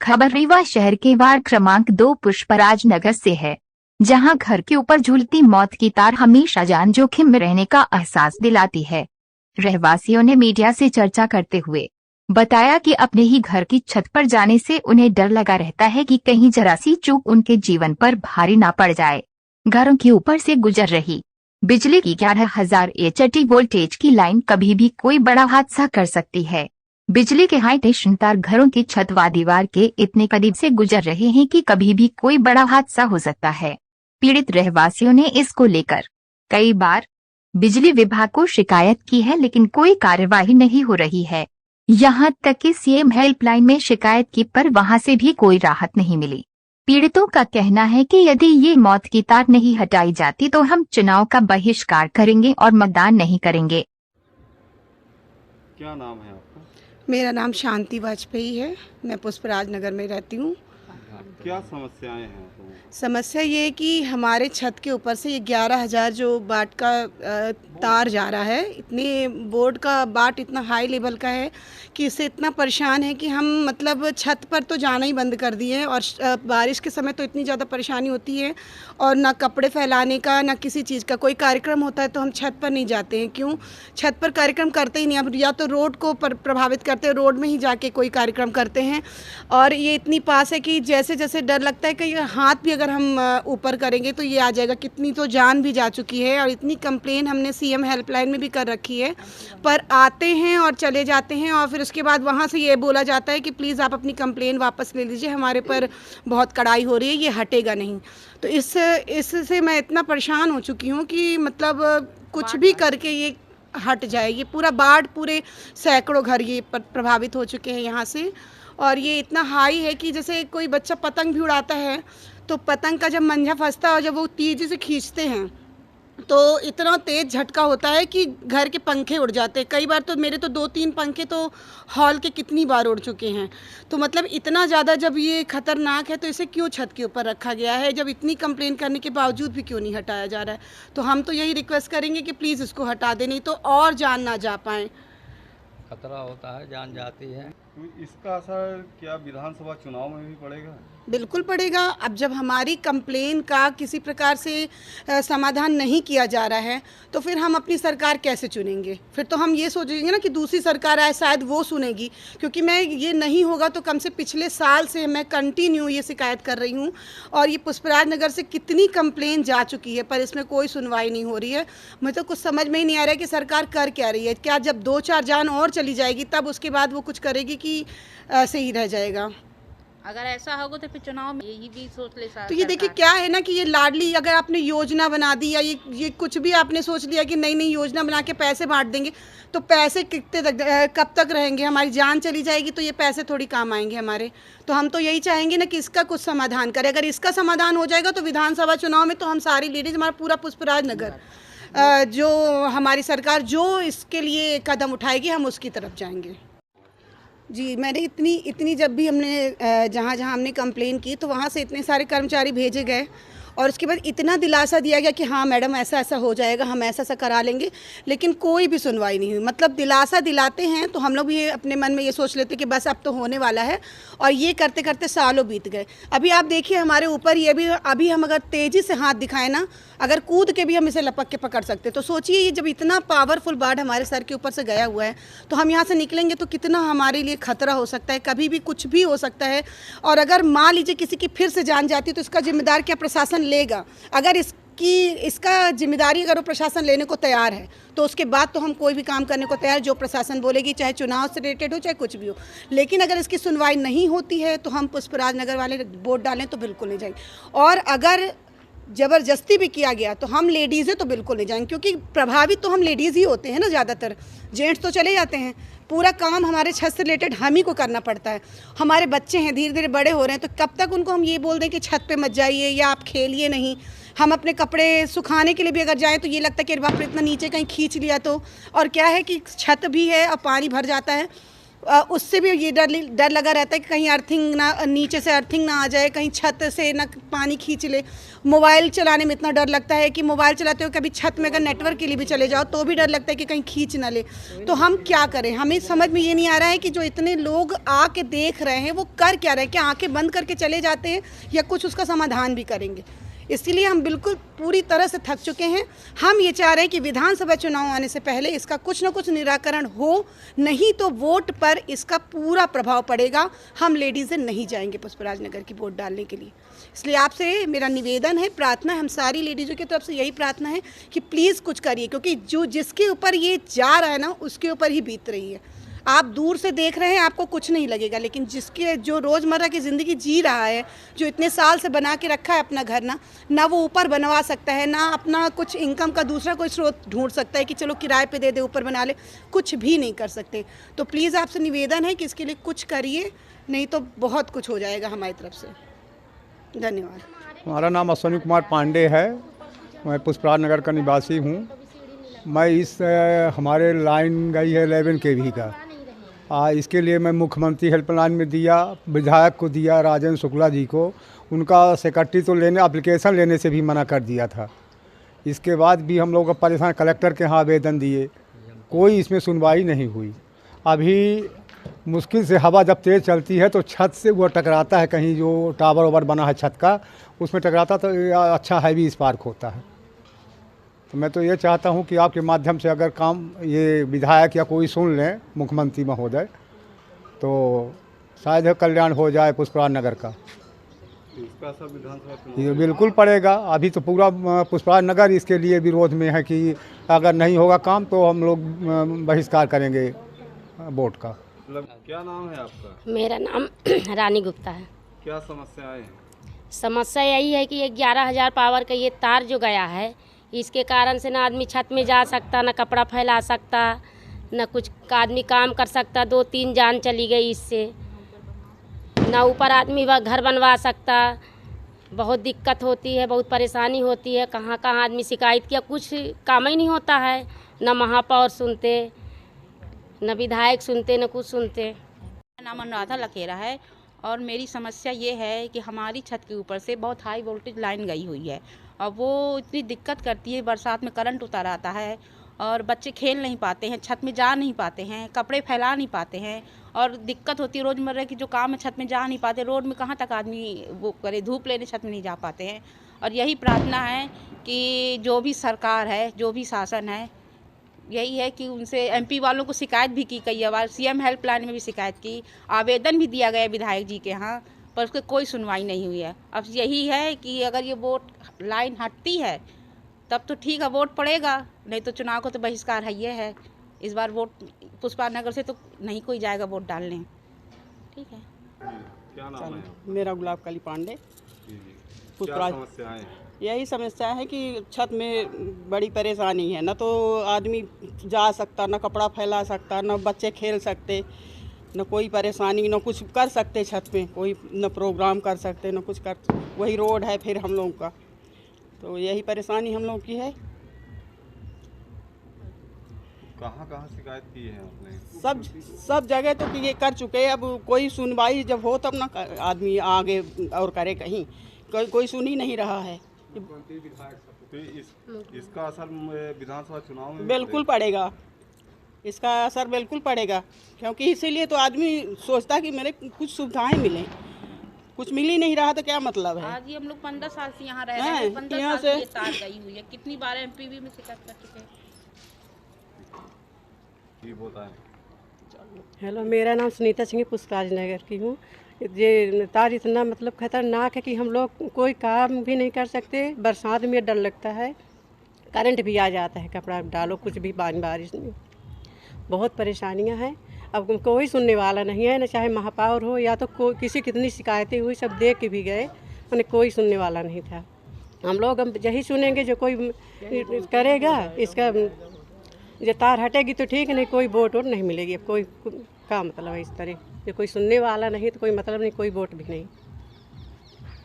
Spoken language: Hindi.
खबर रीवा शहर के वार्ड क्रमांक 2 पुष्पराज नगर से है, जहां घर के ऊपर झूलती मौत की तार हमेशा जान जोखिम में रहने का एहसास दिलाती है। रहवासियों ने मीडिया से चर्चा करते हुए बताया कि अपने ही घर की छत पर जाने से उन्हें डर लगा रहता है कि कहीं जरा सी चूक उनके जीवन पर भारी ना पड़ जाए। घरों के ऊपर से गुजर रही बिजली की 11,000 एचटी वोल्टेज की लाइन कभी भी कोई बड़ा हादसा कर सकती है। बिजली के हाई टेंशन तार घरों की छत व दीवार के इतने करीब से गुजर रहे हैं कि कभी भी कोई बड़ा हादसा हो सकता है। पीड़ित रहवासियों ने इसको लेकर कई बार बिजली विभाग को शिकायत की है, लेकिन कोई कार्यवाही नहीं हो रही है। यहाँ तक कि सीएम हेल्पलाइन में शिकायत की, पर वहाँ से भी कोई राहत नहीं मिली। पीड़ितों का कहना है कि यदि ये मौत की तार नहीं हटाई जाती तो हम चुनाव का बहिष्कार करेंगे और मतदान नहीं करेंगे। क्या नाम है आपका? मेरा नाम शांति वाजपेयी है। मैं पुष्पराज नगर में रहती हूँ। क्या समस्याएं हैं आपको? समस्या ये है कि हमारे छत के ऊपर से ये 11,000 जो बाट का तार जा रहा है, इतने बोर्ड का बाट इतना हाई लेवल का है कि इससे इतना परेशान है कि हम मतलब छत पर तो जाना ही बंद कर दिए हैं। और बारिश के समय तो इतनी ज़्यादा परेशानी होती है, और ना कपड़े फैलाने का ना किसी चीज़ का। कोई कार्यक्रम होता है तो हम छत पर नहीं जाते हैं। क्यों? छत पर कार्यक्रम करते ही नहीं। अब या तो रोड को प्रभावित करते हैं, रोड में ही जाके कोई कार्यक्रम करते हैं। और ये इतनी पास है कि जैसे जैसे डर लगता है कि हाथ भी अगर हम ऊपर करेंगे तो ये आ जाएगा। कितनी तो जान भी जा चुकी है, और इतनी कंप्लेन हमने सीएम हेल्पलाइन में भी कर रखी है, पर आते हैं और चले जाते हैं। और फिर उसके बाद वहाँ से ये बोला जाता है कि प्लीज़ आप अपनी कंप्लेन वापस ले लीजिए, हमारे पर बहुत कड़ाई हो रही है, ये हटेगा नहीं। तो इससे मैं इतना परेशान हो चुकी हूँ कि मतलब कुछ भी करके ये हट जाए। ये पूरा बाढ़, पूरे सैकड़ों घर ये प्रभावित हो चुके हैं यहाँ से। और ये इतना हाई है कि जैसे कोई बच्चा पतंग भी उड़ाता है तो पतंग का जब मंजा फंसता है और जब वो तेज़ी से खींचते हैं तो इतना तेज़ झटका होता है कि घर के पंखे उड़ जाते हैं। कई बार तो मेरे तो 2-3 पंखे तो हॉल के कितनी बार उड़ चुके हैं। तो मतलब इतना ज़्यादा जब ये ख़तरनाक है तो इसे क्यों छत के ऊपर रखा गया है? जब इतनी कंप्लेन करने के बावजूद भी क्यों नहीं हटाया जा रहा है? तो हम तो यही रिक्वेस्ट करेंगे कि प्लीज़ इसको हटा दें, नहीं तो और जान ना जा पाएँ। खतरा होता है, जान जाती है। तो इसका असर क्या विधानसभा चुनाव में भी पड़ेगा? बिल्कुल पड़ेगा। अब जब हमारी कंप्लेन का किसी प्रकार से समाधान नहीं किया जा रहा है तो फिर हम अपनी सरकार कैसे चुनेंगे? फिर तो हम ये सोचेंगे ना कि दूसरी सरकार आए, शायद वो सुनेगी। क्योंकि मैं ये नहीं होगा तो कम से पिछले साल से मैं कंटिन्यू ये शिकायत कर रही हूँ, और ये पुष्पराज नगर से कितनी कंप्लेन जा चुकी है, पर इसमें कोई सुनवाई नहीं हो रही है। मुझे तो कुछ समझ में ही नहीं आ रहा है कि सरकार कर क्या रही है। क्या जब 2-4 जान और चली जाएगी तब उसके बाद वो कुछ करेगी कि ऐसे ही रह जाएगा? अगर ऐसा होगा तो फिर चुनाव में यही भी सोच ले। तो ये देखिए क्या है ना कि ये लाडली अगर आपने योजना बना दी, या ये कुछ भी आपने सोच लिया कि नई नई योजना बना के पैसे बांट देंगे, तो पैसे कितने तक कब तक रहेंगे? हमारी जान चली जाएगी तो ये पैसे थोड़ी काम आएंगे हमारे। तो हम तो यही चाहेंगे ना कि इसका कुछ समाधान करें। अगर इसका समाधान हो जाएगा तो विधानसभा चुनाव में तो हम सारी लेडीज़, हमारा पूरा पुष्पराज नगर, जो हमारी सरकार जो इसके लिए कदम उठाएगी हम उसकी तरफ जाएंगे। जी, मैंने इतनी जब भी हमने जहाँ हमने कंप्लेन की तो वहाँ से इतने सारे कर्मचारी भेजे गए, और उसके बाद इतना दिलासा दिया गया कि हाँ मैडम ऐसा ऐसा हो जाएगा, हम ऐसा ऐसा करा लेंगे, लेकिन कोई भी सुनवाई नहीं हुई। मतलब दिलासा दिलाते हैं तो हम लोग भी अपने मन में ये सोच लेते कि बस अब तो होने वाला है, और ये करते करते सालों बीत गए। अभी आप देखिए हमारे ऊपर ये भी, अभी हम अगर तेज़ी से हाथ दिखाएं ना, अगर कूद के भी हम इसे लपक के पकड़ सकते। तो सोचिए ये जब इतना पावरफुल बाढ़ हमारे सर के ऊपर से गया हुआ है तो हम यहाँ से निकलेंगे तो कितना हमारे लिए खतरा हो सकता है, कभी भी कुछ भी हो सकता है। और अगर मान लीजिए किसी की फिर से जान जाती तो इसका जिम्मेदार क्या प्रशासन लेगा? अगर इसका जिम्मेदारी अगर वो प्रशासन लेने को तैयार है तो उसके बाद तो हम कोई भी काम करने को तैयार, जो प्रशासन बोलेगी, चाहे चुनाव से रिलेटेड हो चाहे कुछ भी हो। लेकिन अगर इसकी सुनवाई नहीं होती है तो हम पुष्पराज नगर वाले वोट डालें तो बिल्कुल नहीं जाएंगे। और अगर ज़बरदस्ती भी किया गया तो हम लेडीज़ें तो बिल्कुल नहीं जाएंगे, क्योंकि प्रभावित तो हम लेडीज़ ही होते हैं ना ज़्यादातर। जेंट्स तो चले जाते हैं, पूरा काम हमारे छत से रिलेटेड हम ही को करना पड़ता है। हमारे बच्चे हैं, धीरे धीरे बड़े हो रहे हैं, तो कब तक उनको हम ये बोल दें कि छत पे मत जाइए या आप खेलिए नहीं? हम अपने कपड़े सुखाने के लिए भी अगर जाएं तो ये लगता है कि बाप रे इतना नीचे कहीं खींच लिया तो। और क्या है कि छत भी है और पानी भर जाता है, उससे भी ये डर लगा रहता है कि कहीं अर्थिंग ना, नीचे से अर्थिंग ना आ जाए, कहीं छत से ना पानी खींच ले। मोबाइल चलाने में इतना डर लगता है कि मोबाइल चलाते हुए कभी छत में अगर नेटवर्क के लिए भी चले जाओ तो भी डर लगता है कि कहीं खींच ना ले। तो हम क्या करें, हमें समझ में ये नहीं आ रहा है कि जो इतने लोग आके देख रहे हैं वो कर क्या रहे हैं, क्या आंखें बंद करके चले जाते हैं या कुछ उसका समाधान भी करेंगे। इसलिए हम बिल्कुल पूरी तरह से थक चुके हैं। हम ये चाह रहे हैं कि विधानसभा चुनाव आने से पहले इसका कुछ ना कुछ निराकरण हो, नहीं तो वोट पर इसका पूरा प्रभाव पड़ेगा। हम लेडीज़ें नहीं जाएंगे पुष्पराज नगर की वोट डालने के लिए। इसलिए आपसे मेरा निवेदन है, प्रार्थना है, हम सारी लेडीज़ों की तरफ से यही प्रार्थना है कि प्लीज़ कुछ करिए, क्योंकि जो जिसके ऊपर ये जा रहा है ना उसके ऊपर ही बीत रही है। आप दूर से देख रहे हैं आपको कुछ नहीं लगेगा, लेकिन जिसके जो रोज़मर्रा की ज़िंदगी जी रहा है, जो इतने साल से बना के रखा है अपना घर, ना वो ऊपर बनवा सकता है, ना अपना कुछ इनकम का दूसरा कोई स्रोत ढूंढ सकता है कि चलो किराए पे दे दे ऊपर बना ले, कुछ भी नहीं कर सकते। तो प्लीज़ आपसे निवेदन है कि इसके लिए कुछ करिए, नहीं तो बहुत कुछ हो जाएगा हमारी तरफ से। धन्यवाद। हमारा नाम अश्विनी कुमार पांडे है, मैं पुष्पराज नगर का निवासी हूँ। मैं हमारे लाइन गई है 11 kV का, इसके लिए मैं मुख्यमंत्री हेल्पलाइन में दिया, विधायक को दिया, राजेंद्र शुक्ला जी को। उनका सेक्रेटरी तो एप्लीकेशन लेने से भी मना कर दिया था। इसके बाद भी हम लोग परेशान, कलेक्टर के यहाँ आवेदन दिए, कोई इसमें सुनवाई नहीं हुई। अभी मुश्किल से हवा जब तेज़ चलती है तो छत से वो टकराता है, कहीं जो टावर वावर बना है छत का उसमें टकराता तो अच्छा हैवी स्पार्क होता है। तो मैं तो ये चाहता हूँ कि आपके माध्यम से अगर काम ये विधायक या कोई सुन लें, मुख्यमंत्री महोदय, तो शायद कल्याण हो जाए पुष्पराज नगर का। इसका असर विधानसभा चुनाव ये बिल्कुल पड़ेगा। अभी तो पूरा पुष्पराज नगर इसके लिए विरोध में है कि अगर नहीं होगा काम तो हम लोग बहिष्कार करेंगे वोट का। मतलब क्या नाम है आपका? मेरा नाम रानी गुप्ता है। क्या समस्याएं हैं? समस्या यही है कि ये 11,000 पावर का ये तार जो गया है, इसके कारण से ना आदमी छत में जा सकता, ना कपड़ा फैला सकता, ना कुछ आदमी काम कर सकता। 2-3 जान चली गई इससे, ना ऊपर आदमी वह घर बनवा सकता। बहुत दिक्कत होती है, बहुत परेशानी होती है। कहाँ कहाँ आदमी शिकायत किया, कुछ काम ही नहीं होता है। ना महापौर सुनते, न विधायक सुनते, न कुछ सुनते। मेरा नाम अनुराधा लखेरा है और मेरी समस्या ये है कि हमारी छत के ऊपर से बहुत हाई वोल्टेज लाइन गई हुई है और वो इतनी दिक्कत करती है। बरसात में करंट उतर आता है और बच्चे खेल नहीं पाते हैं, छत में जा नहीं पाते हैं, कपड़े फैला नहीं पाते हैं और दिक्कत होती है। रोज़मर्रा की जो काम है छत में जा नहीं पाते, रोड में कहाँ तक आदमी वो करे, धूप लेने छत में नहीं जा पाते हैं। और यही प्रार्थना है कि जो भी सरकार है, जो भी शासन है, यही है कि उनसे MP वालों को शिकायत भी की कई बार, CM हेल्पलाइन में भी शिकायत की, आवेदन भी दिया गया विधायक जी के यहाँ, पर उसकी कोई सुनवाई नहीं हुई है। अब यही है कि अगर ये वोट लाइन हटती है तब तो ठीक है, वोट पड़ेगा, नहीं तो चुनाव को तो बहिष्कार है। ये है इस बार वोट पुष्पराज नगर से तो नहीं कोई जाएगा वोट डालने। ठीक है। क्या नाम है? मेरा गुलाब कली पांडे। क्या पुष्पराज, समस्याएं हैं? यही समस्या है कि छत में बड़ी परेशानी है, न तो आदमी जा सकता, न कपड़ा फैला सकता, न बच्चे खेल सकते, न कोई परेशानी, न कुछ कर सकते छत में, कोई न प्रोग्राम कर सकते, न कुछ कर। वही रोड है फिर हम लोगों का, तो यही परेशानी हम लोग की है। कहाँ कहाँ शिकायत की है आपने? सब जगह तो ये कर चुके हैं। अब कोई सुनवाई जब हो तब ना आदमी आगे और करे, कहीं कोई सुन ही नहीं रहा है। तो इसका असर विधानसभा चुनाव में बिल्कुल पड़ेगा, इसका असर बिल्कुल पड़ेगा, क्योंकि इसीलिए तो आदमी सोचता कि मेरे कुछ सुविधाएं मिलें। कुछ मिल ही नहीं रहा तो क्या मतलब है। आज ये हम लोग 15 साल से यहाँ रह रहे हैं, 15 साल से ये तार गई हुई है। कितनी बार MPV में शिकायत कर चुके हैं। हेलो, मेरा नाम सुनीता सिंह पुष्पराज नगर की हूँ। ये तार इतना मतलब खतरनाक है कि हम लोग कोई काम भी नहीं कर सकते। बरसात में डर लगता है, करंट भी आ जाता है, कपड़ा डालो कुछ भी बारिश में, बहुत परेशानियां हैं। अब कोई सुनने वाला नहीं है, न चाहे महापौर हो या तो कोई, किसी कितनी शिकायतें हुई, सब देख के भी गए, उन्हें कोई सुनने वाला नहीं था। हम लोग यही सुनेंगे जो कोई करेगा, इसका ये तार हटेगी तो ठीक है, नहीं कोई वोट नहीं मिलेगी। अब कोई का मतलब है इस तरह, ये कोई सुनने वाला नहीं तो कोई मतलब नहीं, कोई वोट भी नहीं।